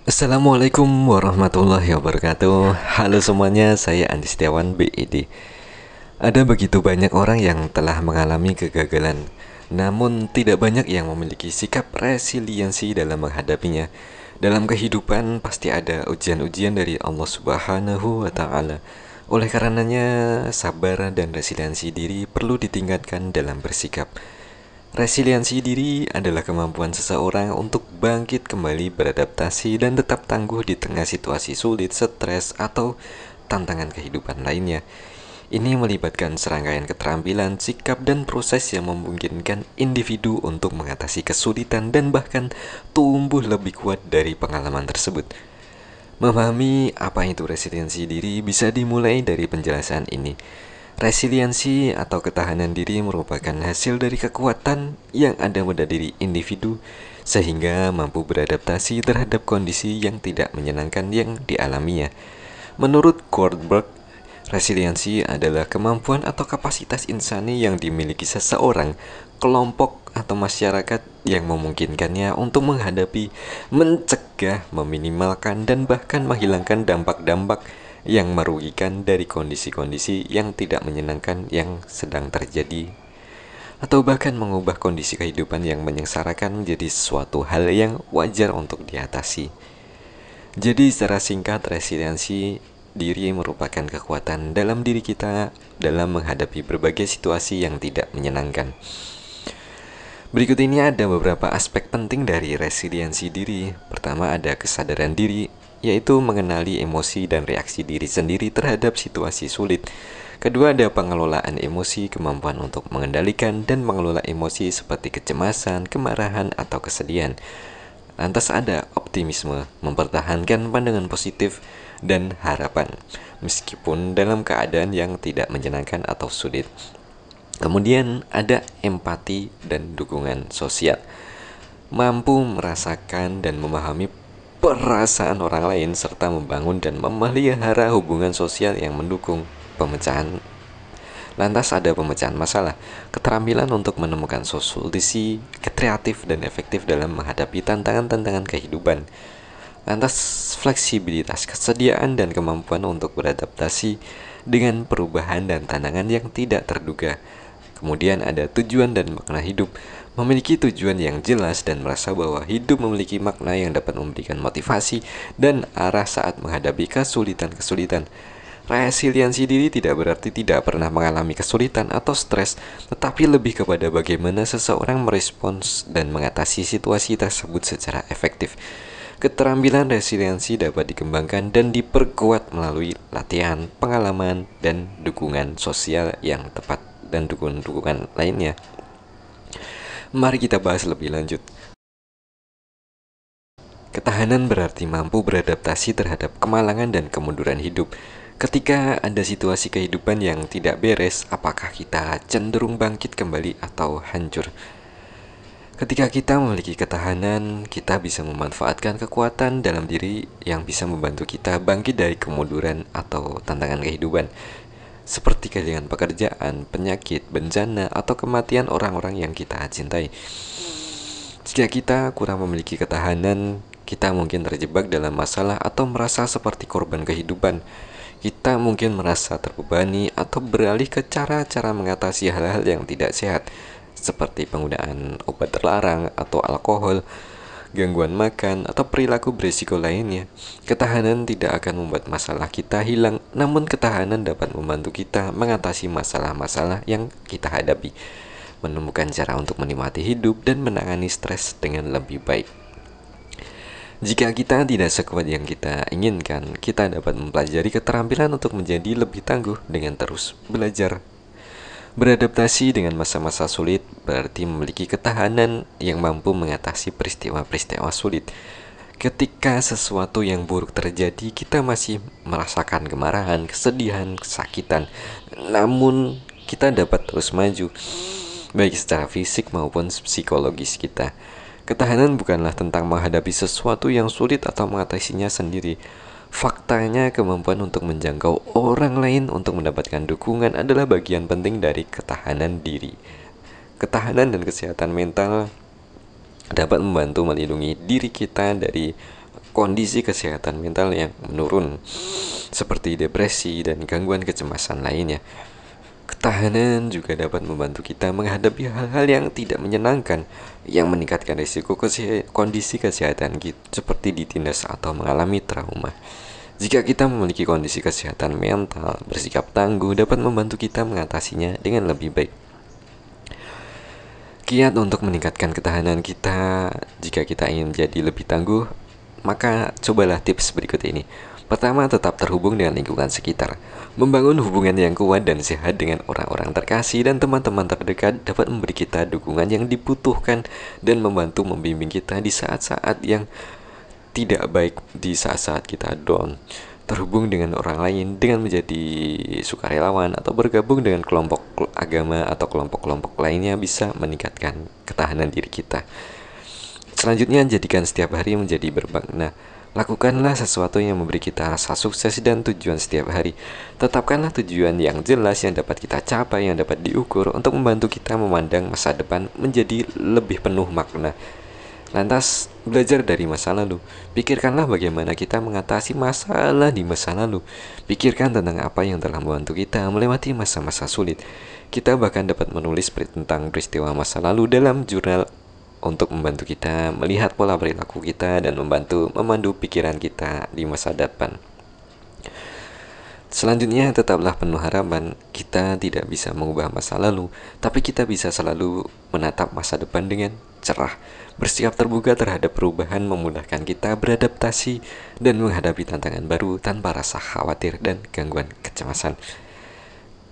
Assalamualaikum warahmatullahi wabarakatuh. Halo semuanya, saya Andi Setiawan BED. Ada begitu banyak orang yang telah mengalami kegagalan, namun tidak banyak yang memiliki sikap resiliensi dalam menghadapinya. Dalam kehidupan pasti ada ujian-ujian dari Allah Subhanahu wa taala. Oleh karenanya, sabar dan resiliensi diri perlu ditingkatkan dalam bersikap. Resiliensi diri adalah kemampuan seseorang untuk bangkit kembali, beradaptasi, dan tetap tangguh di tengah situasi sulit, stres, atau tantangan kehidupan lainnya. Ini melibatkan serangkaian keterampilan, sikap, dan proses yang memungkinkan individu untuk mengatasi kesulitan dan bahkan tumbuh lebih kuat dari pengalaman tersebut. Memahami apa itu resiliensi diri bisa dimulai dari penjelasan ini. Resiliensi atau ketahanan diri merupakan hasil dari kekuatan yang ada pada diri individu sehingga mampu beradaptasi terhadap kondisi yang tidak menyenangkan yang dialaminya. Menurut Goldberg, resiliensi adalah kemampuan atau kapasitas insani yang dimiliki seseorang, kelompok, atau masyarakat yang memungkinkannya untuk menghadapi, mencegah, meminimalkan, dan bahkan menghilangkan dampak-dampak yang merugikan dari kondisi-kondisi yang tidak menyenangkan yang sedang terjadi, atau bahkan mengubah kondisi kehidupan yang menyengsarakan menjadi suatu hal yang wajar untuk diatasi. Jadi secara singkat, resiliensi diri merupakan kekuatan dalam diri kita dalam menghadapi berbagai situasi yang tidak menyenangkan. Berikut ini ada beberapa aspek penting dari resiliensi diri. Pertama, ada kesadaran diri, yaitu mengenali emosi dan reaksi diri sendiri terhadap situasi sulit. Kedua, ada pengelolaan emosi, kemampuan untuk mengendalikan dan mengelola emosi seperti kecemasan, kemarahan, atau kesedihan. Lantas ada optimisme, mempertahankan pandangan positif dan harapan, meskipun dalam keadaan yang tidak menyenangkan atau sulit. Kemudian ada empati dan dukungan sosial, mampu merasakan dan memahami perasaan orang lain serta membangun dan memelihara hubungan sosial yang mendukung pemecahan. Lantas ada pemecahan masalah, keterampilan untuk menemukan solusi kreatif dan efektif dalam menghadapi tantangan-tantangan kehidupan. Lantas fleksibilitas, kesediaan dan kemampuan untuk beradaptasi dengan perubahan dan tantangan yang tidak terduga. Kemudian ada tujuan dan makna hidup, memiliki tujuan yang jelas dan merasa bahwa hidup memiliki makna yang dapat memberikan motivasi dan arah saat menghadapi kesulitan-kesulitan. Resiliensi diri tidak berarti tidak pernah mengalami kesulitan atau stres, tetapi lebih kepada bagaimana seseorang merespons dan mengatasi situasi tersebut secara efektif. Keterampilan resiliensi dapat dikembangkan dan diperkuat melalui latihan, pengalaman, dan dukungan sosial yang tepat dan dukungan-dukungan lainnya. Mari kita bahas lebih lanjut. Ketahanan berarti mampu beradaptasi terhadap kemalangan dan kemunduran hidup. Ketika ada situasi kehidupan yang tidak beres, apakah kita cenderung bangkit kembali atau hancur? Ketika kita memiliki ketahanan, kita bisa memanfaatkan kekuatan dalam diri yang bisa membantu kita bangkit dari kemunduran atau tantangan kehidupan, seperti kehilangan pekerjaan, penyakit, bencana, atau kematian orang-orang yang kita cintai. Jika kita kurang memiliki ketahanan, kita mungkin terjebak dalam masalah atau merasa seperti korban kehidupan. Kita mungkin merasa terbebani atau beralih ke cara-cara mengatasi hal-hal yang tidak sehat, seperti penggunaan obat terlarang atau alkohol, gangguan makan, atau perilaku berisiko lainnya. Ketahanan tidak akan membuat masalah kita hilang, namun ketahanan dapat membantu kita mengatasi masalah-masalah yang kita hadapi, menemukan cara untuk menikmati hidup, dan menangani stres dengan lebih baik. Jika kita tidak sekuat yang kita inginkan, kita dapat mempelajari keterampilan untuk menjadi lebih tangguh dengan terus belajar. Beradaptasi dengan masa-masa sulit berarti memiliki ketahanan yang mampu mengatasi peristiwa-peristiwa sulit. Ketika sesuatu yang buruk terjadi, kita masih merasakan kemarahan, kesedihan, kesakitan. Namun, kita dapat terus maju, baik secara fisik maupun psikologis kita. Ketahanan bukanlah tentang menghadapi sesuatu yang sulit atau mengatasinya sendiri. Faktanya, kemampuan untuk menjangkau orang lain untuk mendapatkan dukungan adalah bagian penting dari ketahanan diri. Ketahanan dan kesehatan mental dapat membantu melindungi diri kita dari kondisi kesehatan mental yang menurun, seperti depresi dan gangguan kecemasan lainnya. Ketahanan juga dapat membantu kita menghadapi hal-hal yang tidak menyenangkan, yang meningkatkan risiko kondisi kesehatan kita, seperti ditindas atau mengalami trauma. Jika kita memiliki kondisi kesehatan mental, bersikap tangguh dapat membantu kita mengatasinya dengan lebih baik. Kiat untuk meningkatkan ketahanan kita. Jika kita ingin menjadi lebih tangguh, maka cobalah tips berikut ini. Pertama, tetap terhubung dengan lingkungan sekitar. Membangun hubungan yang kuat dan sehat dengan orang-orang terkasih dan teman-teman terdekat dapat memberi kita dukungan yang dibutuhkan dan membantu membimbing kita di saat-saat yang tidak baik, di saat-saat kita down. Terhubung dengan orang lain dengan menjadi sukarelawan atau bergabung dengan kelompok agama atau kelompok-kelompok lainnya bisa meningkatkan ketahanan diri kita. Selanjutnya, jadikan setiap hari menjadi bermakna. Lakukanlah sesuatu yang memberi kita rasa sukses dan tujuan setiap hari. Tetapkanlah tujuan yang jelas yang dapat kita capai, yang dapat diukur untuk membantu kita memandang masa depan menjadi lebih penuh makna. Lantas, belajar dari masa lalu. Pikirkanlah bagaimana kita mengatasi masalah di masa lalu. Pikirkan tentang apa yang telah membantu kita melewati masa-masa sulit. Kita bahkan dapat menulis tentang peristiwa masa lalu dalam jurnal untuk membantu kita melihat pola perilaku kita dan membantu memandu pikiran kita di masa depan. Selanjutnya, tetaplah penuh harapan. Kita tidak bisa mengubah masa lalu, tapi kita bisa selalu menatap masa depan dengan cerah. Bersikap terbuka terhadap perubahan memudahkan kita beradaptasi dan menghadapi tantangan baru tanpa rasa khawatir dan gangguan kecemasan.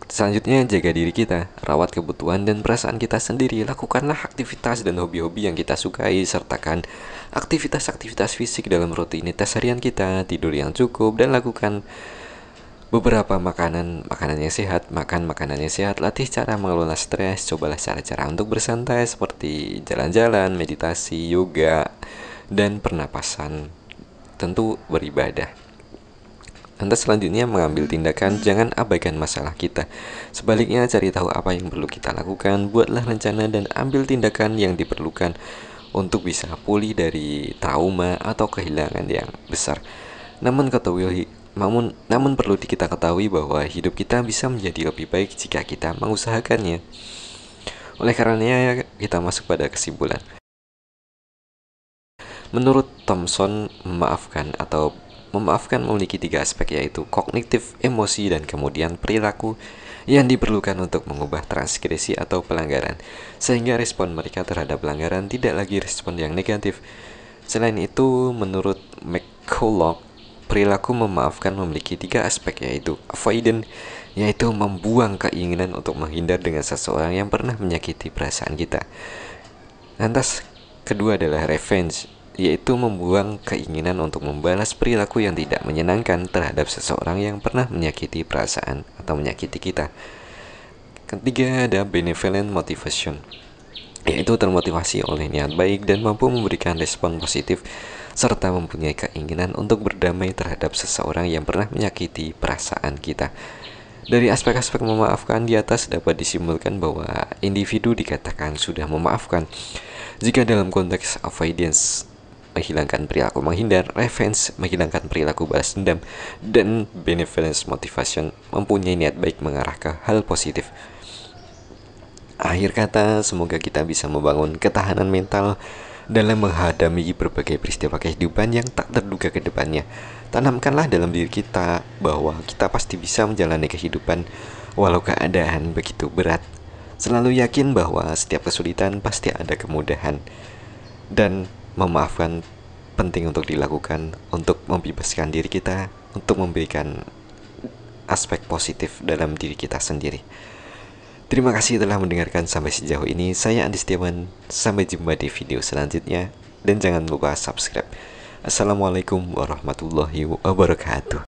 Selanjutnya, jaga diri kita, rawat kebutuhan dan perasaan kita sendiri. Lakukanlah aktivitas dan hobi-hobi yang kita sukai, sertakan aktivitas-aktivitas fisik dalam rutinitas harian kita, tidur yang cukup, dan lakukan beberapa makanan yang sehat. Makan makanan yang sehat, latih cara mengelola stres, cobalah cara-cara untuk bersantai seperti jalan-jalan, meditasi, yoga, dan pernapasan. Tentu beribadah. Lantas selanjutnya, mengambil tindakan, jangan abaikan masalah kita. Sebaliknya, cari tahu apa yang perlu kita lakukan, buatlah rencana dan ambil tindakan yang diperlukan untuk bisa pulih dari trauma atau kehilangan yang besar. Namun perlu kita ketahui bahwa hidup kita bisa menjadi lebih baik jika kita mengusahakannya. Oleh karenanya, kita masuk pada kesimpulan. Menurut Thomson, memaafkan memiliki 3 aspek, yaitu kognitif, emosi, dan kemudian perilaku yang diperlukan untuk mengubah transgresi atau pelanggaran, sehingga respon mereka terhadap pelanggaran tidak lagi respon yang negatif. Selain itu, menurut McCulloch, perilaku memaafkan memiliki 3 aspek, yaitu avoidant, yaitu membuang keinginan untuk menghindar dengan seseorang yang pernah menyakiti perasaan kita. Lantas, kedua adalah revenge, yaitu membuang keinginan untuk membalas perilaku yang tidak menyenangkan terhadap seseorang yang pernah menyakiti perasaan atau menyakiti kita. Ketiga ada benevolent motivation, yaitu termotivasi oleh niat baik dan mampu memberikan respon positif serta mempunyai keinginan untuk berdamai terhadap seseorang yang pernah menyakiti perasaan kita. Dari aspek-aspek memaafkan di atas dapat disimpulkan bahwa individu dikatakan sudah memaafkan jika dalam konteks avoidance menghilangkan perilaku menghindar, revenge menghilangkan perilaku balas dendam, dan benevolence motivation mempunyai niat baik mengarah ke hal positif. Akhir kata, semoga kita bisa membangun ketahanan mental dalam menghadapi berbagai peristiwa kehidupan yang tak terduga ke depannya. Tanamkanlah dalam diri kita bahwa kita pasti bisa menjalani kehidupan walau keadaan begitu berat. Selalu yakin bahwa setiap kesulitan pasti ada kemudahan. Dan memaafkan penting untuk dilakukan untuk membebaskan diri kita, untuk memberikan aspek positif dalam diri kita sendiri. Terima kasih telah mendengarkan sampai sejauh ini. Saya Andi Setiawan. Sampai jumpa di video selanjutnya dan jangan lupa subscribe. Assalamualaikum warahmatullahi wabarakatuh.